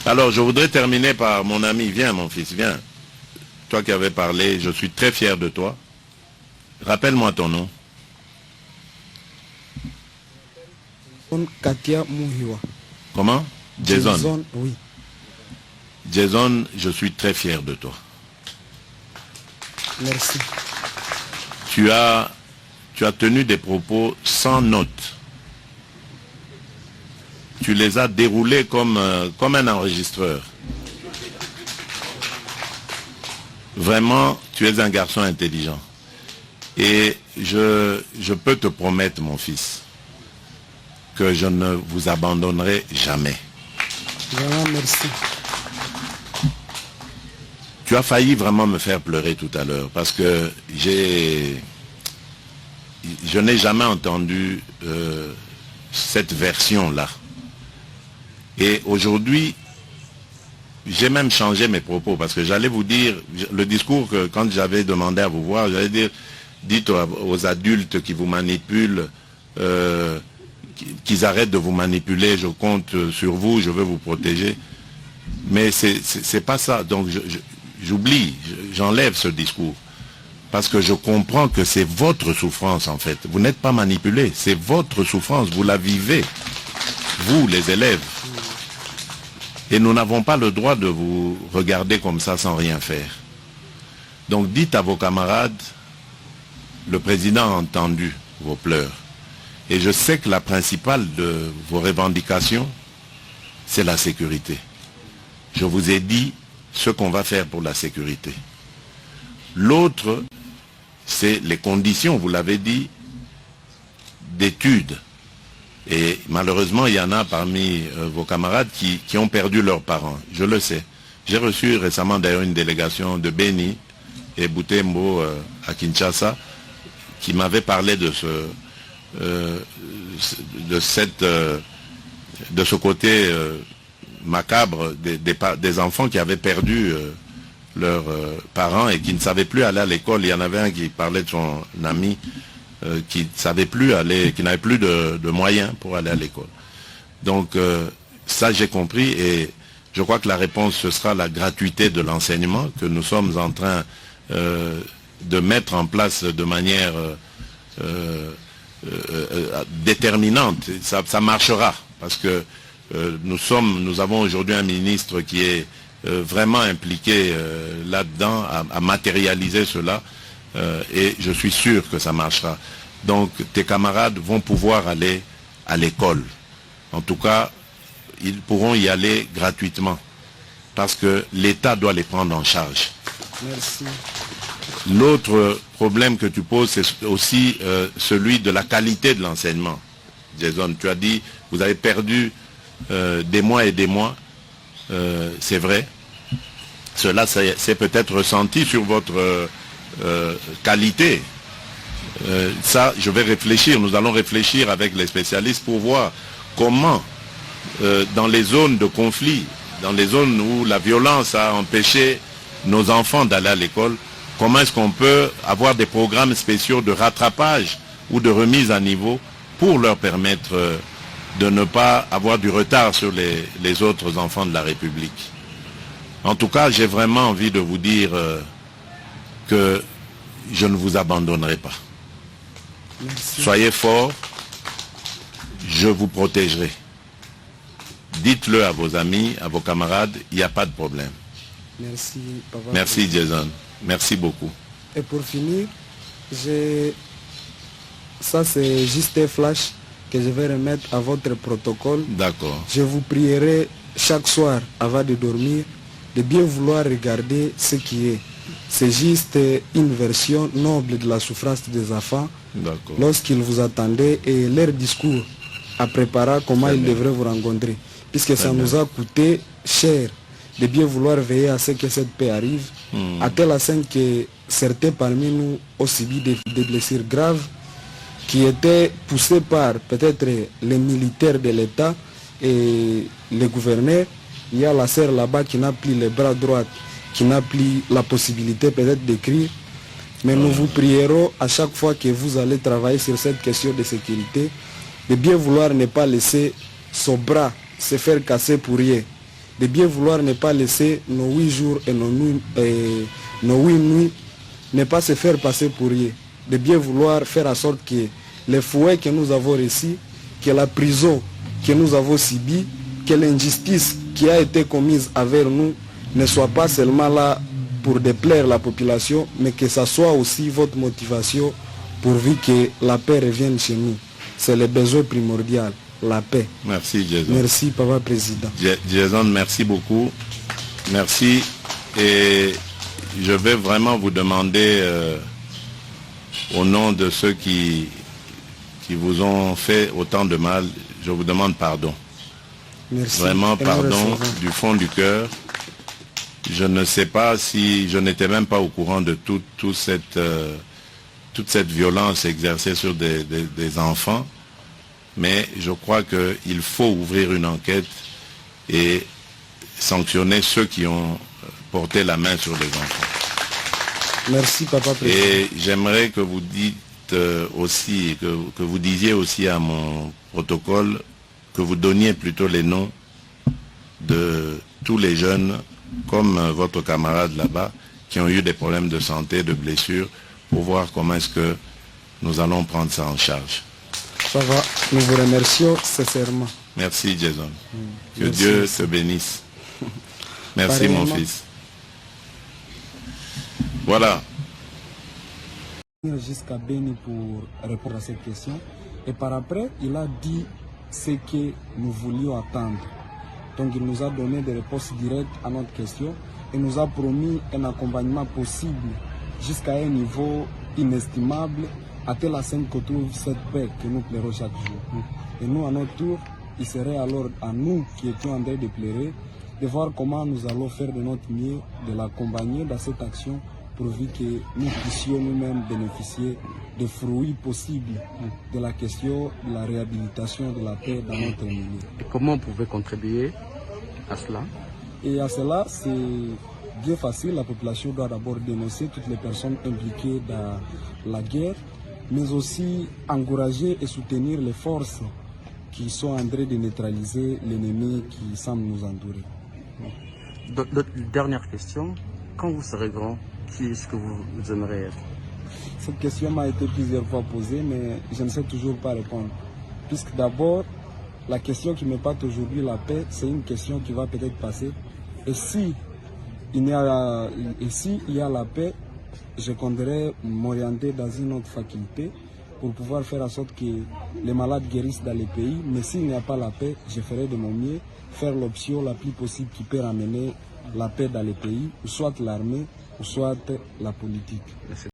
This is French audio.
Alors, je voudrais terminer par mon ami. Viens, mon fils, viens. Toi qui avais parlé, je suis très fier de toi. Rappelle-moi ton nom. Katia Muhiwa. Comment? Jason. Oui. Jason, je suis très fier de toi. Merci. Tu as tenu des propos sans note. Tu les as déroulés comme un enregistreur. Vraiment, tu es un garçon intelligent. Et je peux te promettre, mon fils, que je ne vous abandonnerai jamais. Vraiment, merci. Tu as failli vraiment me faire pleurer tout à l'heure, parce que je n'ai jamais entendu cette version-là. Et aujourd'hui, j'ai même changé mes propos, parce que j'allais vous dire, le discours que quand j'avais demandé à vous voir, j'allais dire, dites aux adultes qui vous manipulent, qu'ils arrêtent de vous manipuler, je compte sur vous, je veux vous protéger. Mais c'est pas ça. Donc j'oublie, j'enlève ce discours. Parce que je comprends que c'est votre souffrance en fait. Vous n'êtes pas manipulé, c'est votre souffrance, vous la vivez. Vous, les élèves. Et nous n'avons pas le droit de vous regarder comme ça sans rien faire. Donc dites à vos camarades, le président a entendu vos pleurs. Et je sais que la principale de vos revendications, c'est la sécurité. Je vous ai dit ce qu'on va faire pour la sécurité. L'autre, c'est les conditions, vous l'avez dit, d'études. Et malheureusement, il y en a parmi vos camarades qui ont perdu leurs parents. Je le sais. J'ai reçu récemment d'ailleurs une délégation de Beni et Butembo à Kinshasa qui m'avait parlé de ce côté macabre des enfants qui avaient perdu leurs parents et qui ne savaient plus aller à l'école. Il y en avait un qui parlait de son ami qui ne savait plus aller, qui n'avait plus de moyens pour aller à l'école. Donc ça j'ai compris et je crois que la réponse ce sera la gratuité de l'enseignement que nous sommes en train de mettre en place de manière déterminante. Ça marchera parce que nous avons aujourd'hui un ministre qui est vraiment impliqué là-dedans à matérialiser cela et je suis sûr que ça marchera. Donc tes camarades vont pouvoir aller à l'école. En tout cas, ils pourront y aller gratuitement parce que l'État doit les prendre en charge. Merci. L'autre problème que tu poses, c'est aussi celui de la qualité de l'enseignement. Jason, tu as dit, vous avez perdu des mois et des mois, c'est vrai. Cela c'est peut-être ressenti sur votre qualité. Ça, je vais réfléchir, nous allons réfléchir avec les spécialistes pour voir comment, dans les zones de conflit, dans les zones où la violence a empêché nos enfants d'aller à l'école, comment est-ce qu'on peut avoir des programmes spéciaux de rattrapage ou de remise à niveau pour leur permettre de ne pas avoir du retard sur les autres enfants de la République. En tout cas, j'ai vraiment envie de vous dire que je ne vous abandonnerai pas. Merci. Soyez forts, je vous protégerai. Dites-le à vos amis, à vos camarades, il n'y a pas de problème. Merci, papa. Merci Jason, merci beaucoup. Et pour finir, ça c'est juste un flash que je vais remettre à votre protocole. D'accord. Je vous prierai chaque soir avant de dormir de bien vouloir regarder ce qui est. C'est juste une version noble de la souffrance des enfants lorsqu'ils vous attendaient et leur discours à préparer comment ils devraient vous rencontrer. Puisque ça nous a coûté cher de bien vouloir veiller à ce que cette paix arrive, à tel point que certains parmi nous ont subi des blessures graves qui étaient poussées par peut-être les militaires de l'État et les gouverneurs. Il y a la sœur là-bas qui n'a plus les bras droits, qui n'a plus la possibilité peut-être d'écrire. Mais nous vous prierons à chaque fois que vous allez travailler sur cette question de sécurité, de bien vouloir ne pas laisser son bras se faire casser pour rien. de bien vouloir ne pas laisser nos 8 jours et nos 8 nuits ne pas se faire passer pour rien, de bien vouloir faire en sorte que les fouets que nous avons reçus, que la prison que nous avons subie, que l'injustice qui a été commise envers nous ne soit pas seulement là pour déplaire la population, mais que ça soit aussi votre motivation pourvu que la paix revienne chez nous. C'est le besoin primordial, la paix. Merci, Jason. Merci, Papa Président. Jason, merci beaucoup. Merci. Et je vais vraiment vous demander, au nom de ceux qui vous ont fait autant de mal, je vous demande pardon. Merci. Vraiment pardon du fond du cœur. Je ne sais pas si je n'étais même pas au courant de toute cette violence exercée sur des enfants, mais je crois qu'il faut ouvrir une enquête et sanctionner ceux qui ont porté la main sur les enfants. Merci, Papa Président. Et j'aimerais que vous dites aussi, que vous disiez aussi à mon protocole, que vous donniez plutôt les noms de tous les jeunes, comme votre camarade là-bas, qui ont eu des problèmes de santé, de blessures, pour voir comment est-ce que nous allons prendre ça en charge. Ça va, nous vous remercions sincèrement. Merci, Jason. Que Merci. Dieu te bénisse. Merci, mon fils. Voilà. Jusqu'à Béni pour répondre à cette question. Et par après, il a dit ce que nous voulions attendre. Donc il nous a donné des réponses directes à notre question et nous a promis un accompagnement possible jusqu'à un niveau inestimable, à telle enseigne que trouve cette paix que nous pleurons chaque jour. Et nous, à notre tour, il serait alors à nous qui étions en train de pleurer, de voir comment nous allons faire de notre mieux, de l'accompagner dans cette action, pourvu que nous puissions nous-mêmes bénéficier des fruits possibles de la question de la réhabilitation de la paix dans notre milieu. Et comment vous pouvez contribuer à cela? Et à cela, c'est bien facile. La population doit d'abord dénoncer toutes les personnes impliquées dans la guerre, mais aussi encourager et soutenir les forces qui sont en train de neutraliser l'ennemi qui semble nous entourer. Dernière question, quand vous serez grand, qui est-ce que vous aimeriez être? Cette question m'a été plusieurs fois posée, mais je ne sais toujours pas répondre. Puisque d'abord, la question qui me porte aujourd'hui, la paix, c'est une question qui va peut-être passer. Et si il y a la paix, je compterai m'orienter dans une autre faculté pour pouvoir faire en sorte que les malades guérissent dans les pays. Mais s'il n'y a pas la paix, je ferai de mon mieux, faire l'option la plus possible qui peut ramener la paix dans les pays, ou soit l'armée, ou soit la politique. Merci.